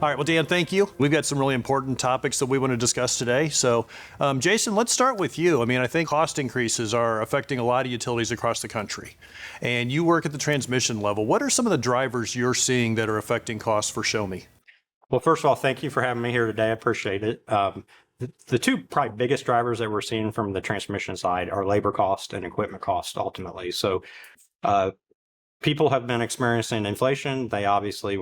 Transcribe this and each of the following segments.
All right, well, Dan, thank you. We've got some really important topics that we want to discuss today. So, Jason, let's start with you. I mean, I think cost increases are affecting a lot of utilities across the country. And you work at the transmission level. What are some of the drivers you're seeing that are affecting costs for Show Me? Well, first of all, thank you for having me here today. I appreciate it. The two probably biggest drivers that we're seeing from the transmission side are labor cost and equipment cost ultimately. So people have been experiencing inflation. They obviously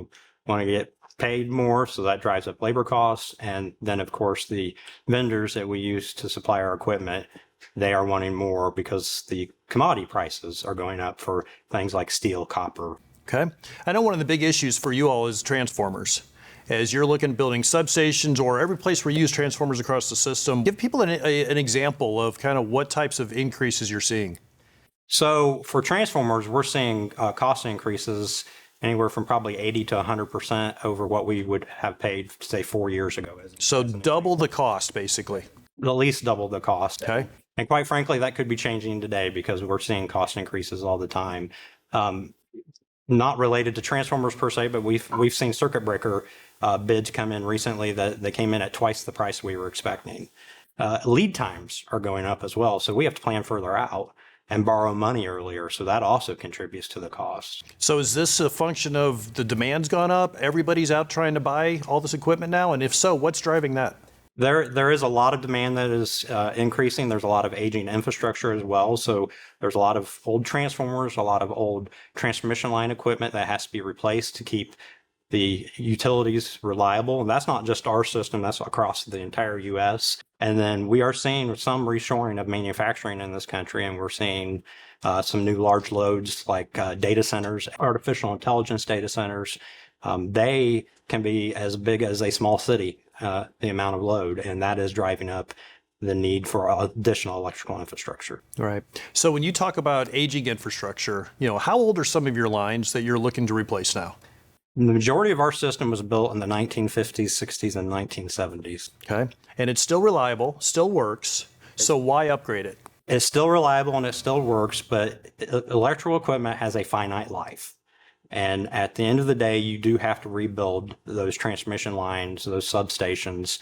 want to get paid more, so that drives up labor costs. And then, of course, the vendors that we use to supply our equipment, they are wanting more because the commodity prices are going up for things like steel, copper. Okay. I know one of the big issues for you all is transformers. As you're looking at building substations or every place where you use transformers across the system, give people an example of kind of what types of increases you're seeing. So for transformers, we're seeing cost increases anywhere from probably 80 to 100% over what we would have paid, say, 4 years ago. So double the cost, basically. At least double the cost. Okay. And quite frankly, that could be changing today because we're seeing cost increases all the time. Not related to transformers per se, but we've seen circuit breaker bids come in recently that they came in at twice the price we were expecting. Lead times are going up as well, so we have to plan further out and borrow money earlier, so that also contributes to the cost. So is this a function of the demand's gone up? Everybody's out trying to buy all this equipment now? And if so, what's driving that? There is a lot of demand that is increasing. There's a lot of aging infrastructure as well. So there's a lot of old transformers, a lot of old transmission line equipment that has to be replaced to keep the utilities reliable. And that's not just our system, that's across the entire U.S. And then we are seeing some reshoring of manufacturing in this country, and we're seeing some new large loads like data centers, artificial intelligence data centers. They can be as big as a small city, the amount of load, and that is driving up the need for additional electrical infrastructure. Right. So when you talk about aging infrastructure, how old are some of your lines that you're looking to replace now? The majority of our system was built in the 1950s, 60s, and 1970s. Okay. And it's still reliable, still works. So why upgrade it? It's still reliable and it still works, but electrical equipment has a finite life. And at the end of the day, you do have to rebuild those transmission lines, those substations,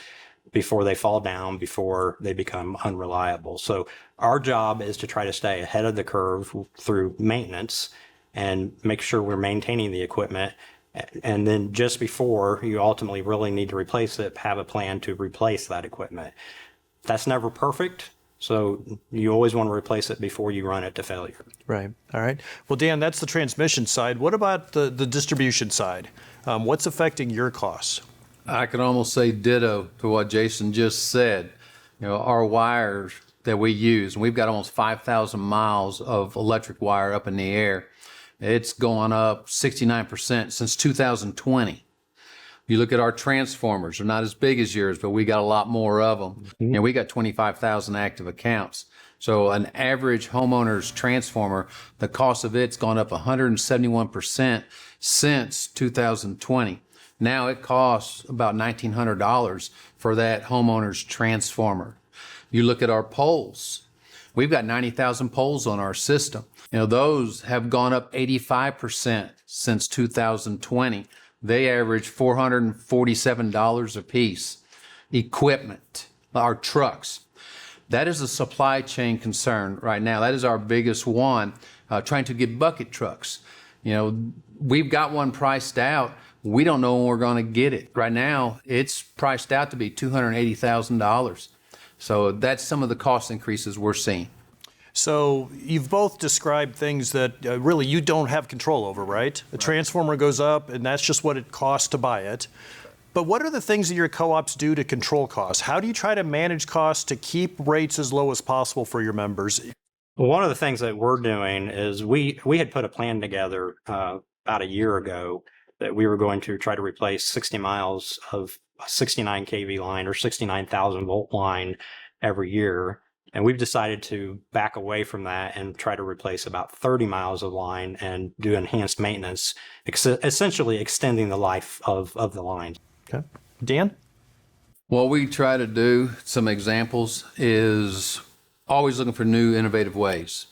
before they fall down, before they become unreliable. So our job is to try to stay ahead of the curve through maintenance and make sure we're maintaining the equipment. And then just before you ultimately really need to replace it, have a plan to replace that equipment. That's never perfect. So you always want to replace it before you run it to failure. Right. All right. Well, Dan, that's the transmission side. What about the distribution side? What's affecting your costs? I can almost say ditto to what Jason just said. Our wires that we use, and we've got almost 5,000 miles of electric wire up in the air. It's gone up 69% since 2020. You look at our transformers, they're not as big as yours, but we got a lot more of them. Mm-hmm. And we got 25,000 active accounts. So an average homeowner's transformer, the cost of it's gone up 171% since 2020. Now it costs about $1,900 for that homeowner's transformer. You look at our poles. We've got 90,000 poles on our system. Those have gone up 85% since 2020. They average $447 a piece. Equipment, our trucks. That is a supply chain concern right now. That is our biggest one, trying to get bucket trucks. We've got one priced out. We don't know when we're going to get it. Right now, it's priced out to be $280,000. So that's some of the cost increases we're seeing. So you've both described things that really you don't have control over, right? A transformer goes up and that's just what it costs to buy it. But what are the things that your co-ops do to control costs? How do you try to manage costs to keep rates as low as possible for your members? Well, one of the things that we're doing is we had put a plan together about a year ago that we were going to try to replace 60 miles of a 69 kV line or 69,000 volt line every year. And we've decided to back away from that and try to replace about 30 miles of line and do enhanced maintenance, essentially extending the life of the line. Okay. Dan? What we try to do, some examples, is always looking for new innovative ways.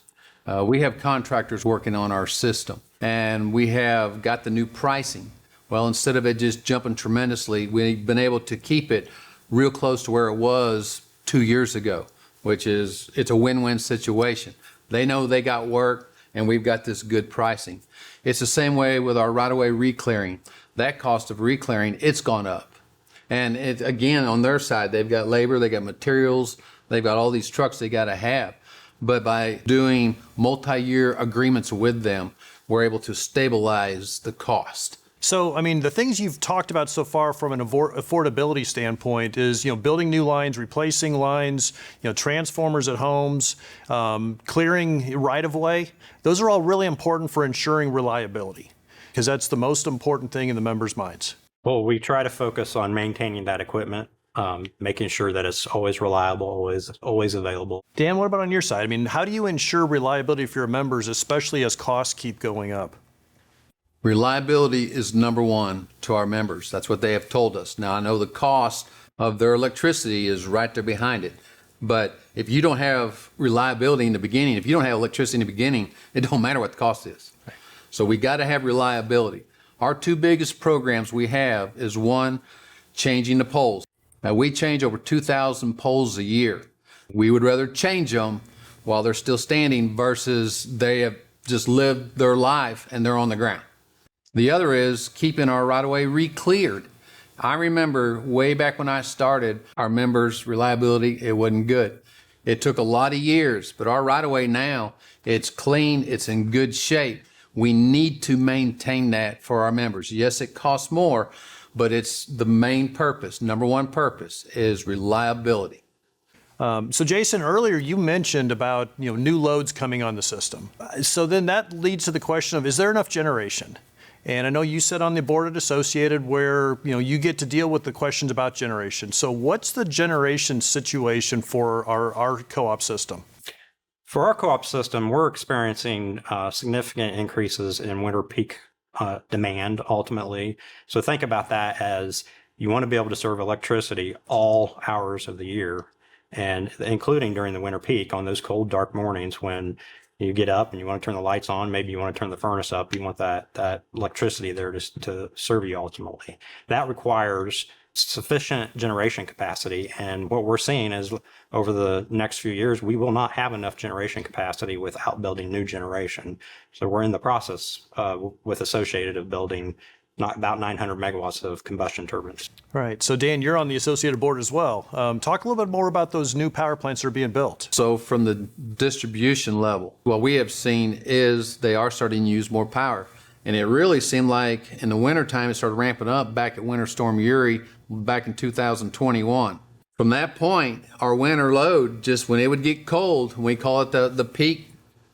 We have contractors working on our system, and we have got the new pricing. Well, instead of it just jumping tremendously, we've been able to keep it real close to where it was 2 years ago, which is, it's a win-win situation. They know they got work and we've got this good pricing. It's the same way with our right-of-way reclearing. That cost of reclearing, it's gone up. And it, again, on their side, they've got labor, they got materials, they've got all these trucks they got to have. But by doing multi-year agreements with them, we're able to stabilize the cost. So, I mean, the things you've talked about so far from an affordability standpoint is, building new lines, replacing lines, transformers at homes, clearing right-of-way. Those are all really important for ensuring reliability, because that's the most important thing in the members' minds. Well, we try to focus on maintaining that equipment, making sure that it's always reliable, always available. Dan, what about on your side? I mean, how do you ensure reliability for your members, especially as costs keep going up? Reliability is number one to our members. That's what they have told us. Now, I know the cost of their electricity is right there behind it. But if you don't have reliability in the beginning, if you don't have electricity in the beginning, it don't matter what the cost is. So we got to have reliability. Our two biggest programs we have is one, changing the poles. Now, we change over 2,000 poles a year. We would rather change them while they're still standing versus they have just lived their life and they're on the ground. The other is keeping our right-of-way re-cleared. I remember way back when I started, our members' reliability, it wasn't good. It took a lot of years, but our right-of-way now, it's clean, it's in good shape. We need to maintain that for our members. Yes, it costs more, but it's the main purpose. Number one purpose is reliability. So Jason, earlier you mentioned about new loads coming on the system. So then that leads to the question of, is there enough generation? And I know you sit on the board at Associated where you get to deal with the questions about generation. So what's the generation situation for our co-op system? For our co-op system, we're experiencing significant increases in winter peak demand ultimately. So think about that as you want to be able to serve electricity all hours of the year, and including during the winter peak on those cold, dark mornings when you get up and you want to turn the lights on, maybe you want to turn the furnace up, you want that electricity there to serve you ultimately. That requires sufficient generation capacity. And what we're seeing is over the next few years, we will not have enough generation capacity without building new generation. So we're in the process with Associated of building about 900 megawatts of combustion turbines. Right. So Dan, you're on the Associated board as well. Talk a little bit more about those new power plants that are being built. So from the distribution level, what we have seen is they are starting to use more power. And it really seemed like in the wintertime, it started ramping up back at Winter Storm Uri back in 2021. From that point, our winter load, just when it would get cold, we call it the peak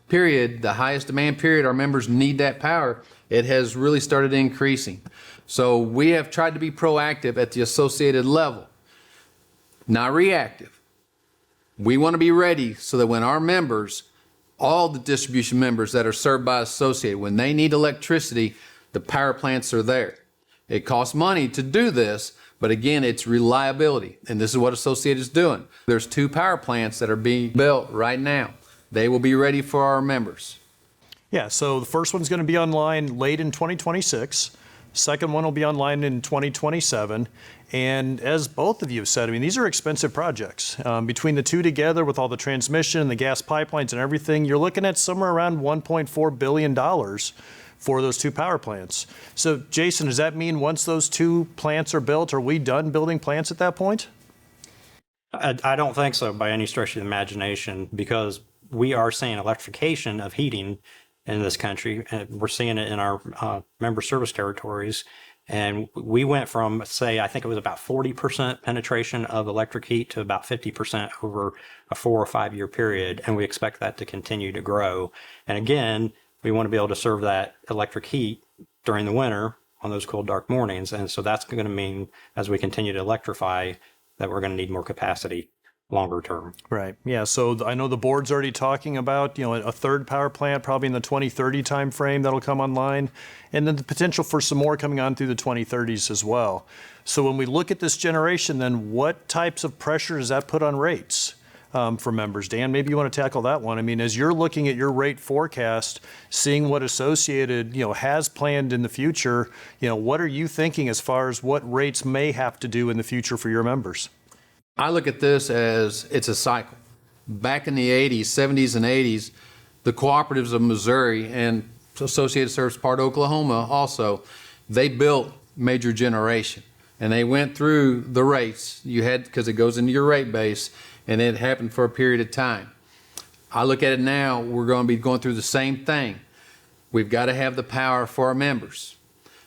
period, the highest demand period, our members need that power, it has really started increasing. So we have tried to be proactive at the Associated level, not reactive. We want to be ready so that when our members, all the distribution members that are served by Associated, when they need electricity, the power plants are there. It costs money to do this, but again, it's reliability. And this is what Associated is doing. There's 2 power plants that are being built right now. They will be ready for our members. Yeah, so the first one's going to be online late in 2026. Second one will be online in 2027. And as both of you have said, I mean, these are expensive projects. Between the two together with all the transmission and the gas pipelines and everything, you're looking at somewhere around $1.4 billion for those 2 power plants. So Jason, does that mean once those 2 plants are built, are we done building plants at that point? I don't think so by any stretch of the imagination, because we are seeing electrification of heating in this country. And we're seeing it in our member service territories. And we went from, say, I think it was about 40% penetration of electric heat to about 50% over a 4 or 5 year period. And we expect that to continue to grow. And again, we want to be able to serve that electric heat during the winter on those cold, dark mornings. And so that's going to mean, as we continue to electrify, that we're going to need more capacity longer term. Right. Yeah. So I know the board's already talking about, a third power plant probably in the 2030 timeframe that'll come online, and then the potential for some more coming on through the 2030s as well. So when we look at this generation, then what types of pressure does that put on rates? for members. Dan, maybe you want to tackle that one. I mean, as you're looking at your rate forecast, seeing what Associated, has planned in the future, what are you thinking as far as what rates may have to do in the future for your members? I look at this as it's a cycle. Back in the 80s, 70s, and 80s, the cooperatives of Missouri and Associated serves part of Oklahoma also, they built major generation. And they went through the rates you had, because it goes into your rate base, and it happened for a period of time. I look at it now, we're going to be going through the same thing. We've got to have the power for our members.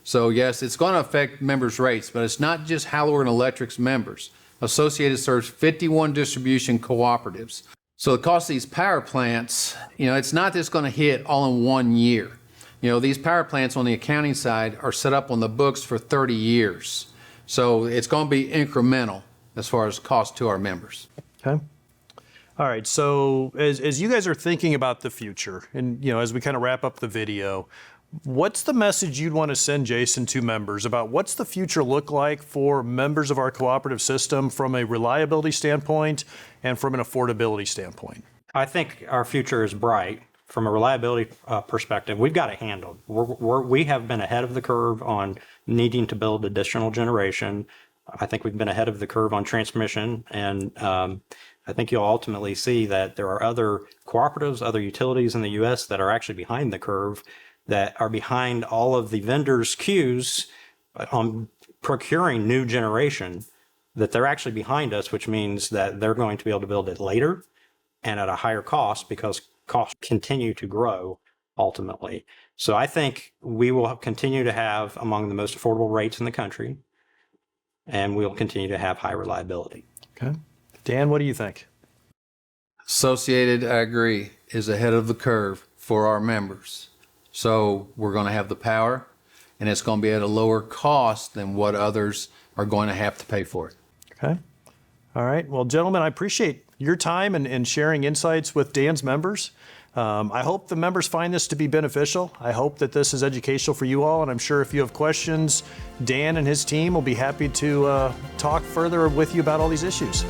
So yes, it's going to affect members' rates, but it's not just Howell-Oregon Electric's members. Associated serves 51 distribution cooperatives. So the cost of these power plants, it's not just going to hit all in 1 year. These power plants on the accounting side are set up on the books for 30 years. So it's going to be incremental as far as cost to our members. Okay. All right. So as you guys are thinking about the future, and as we kind of wrap up the video, what's the message you'd want to send, Jason, to members about what's the future look like for members of our cooperative system from a reliability standpoint and from an affordability standpoint? I think our future is bright. From a reliability perspective, we've got it handled. We have been ahead of the curve on needing to build additional generation. I think we've been ahead of the curve on transmission, and I think you'll ultimately see that there are other cooperatives, other utilities in the U.S. that are actually behind the curve, that are behind all of the vendors' queues on procuring new generation, that they're actually behind us, which means that they're going to be able to build it later and at a higher cost, because costs continue to grow ultimately. So I think we will continue to have among the most affordable rates in the country, and we'll continue to have high reliability. Okay. Dan, what do you think? Associated, I agree, is ahead of the curve for our members. So we're going to have the power, and it's going to be at a lower cost than what others are going to have to pay for it. Okay. All right. Well, gentlemen, I appreciate your time and sharing insights with Dan's members. I hope the members find this to be beneficial. I hope that this is educational for you all, and I'm sure if you have questions, Dan and his team will be happy to talk further with you about all these issues.